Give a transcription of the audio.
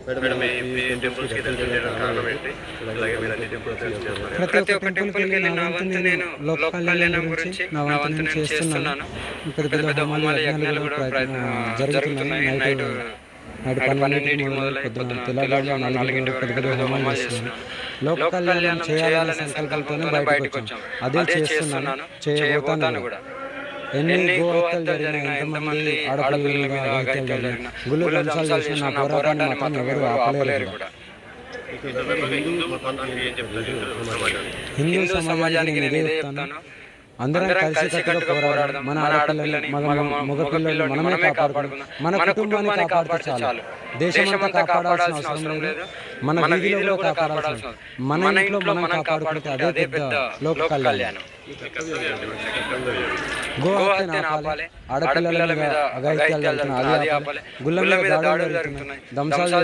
Madam ఈ టెంపుల్స్‌కి వెళ్ళడానికి కారణం ఏంటి? అలాగే మీరు అన్ని టెంపుల్స్ చేస్తున్నారు. ప్రతి ఒక్క టెంపుల్‌కెళ్ళి నా వంతు నేను లోక కళ్యాణం గురించి నా వంతు నేను చేస్తున్నాను. పెద్ద పెద్ద హోమాలు, యజ్ఞాలు కూడా జరుగుతున్నాయి. నైట్ 12కి మొదలై పొద్దున తెల్లవారుజామున 4 పెద్ద పెద్ద హోమాలు చేస్తున్నాను. లోక కళ్యాణం చేయాలనే సంకల్పంతోనే బయటకొచ్చాం. అదే చేస్తున్నాను, చేయబోతాను కూడా. ఎన్ని గోహత్యలు జరిగినా, ఎంతమంది ఆడపిల్లల మీద అఘాయిత్యాలు జరిగినా, గుళ్ళు ధ్వంసాలు చేసిన నా పోరాటాన్ని మాత్రం ఎవరు ఆపలేరు కూడా. హిందూ మతానికి ఏం చెప్తారు హిందూ సమాజానికి నేను ఇదే చెప్తాను. అందరం కలిసికట్టుగా పోరాడదాం. మన ఆడపిల్లల్ని, మగ పిల్లలు మనమే కాపాడుకుందాం. మన కుటుంబాన్ని కాపాడితే చాలు. దేశమంతా కాపాడాల్సిన అవసరం లేదు. మన వీధిలో కూడా కాపాడాల్సిన, మన ఇంట్లో మనం కాపాడుకుంటే అదే పెద్ద లోక కళ్యాణం. గోహత్యను ఆపాలి. ఆడపిల్లల మీద అఘాయిత్యాలు జరుగుతున్నాయి, అది ఆపాలి. గుళ్ళ మీద దాడులు జరుగుతున్నాయి, ధ్వంసాలు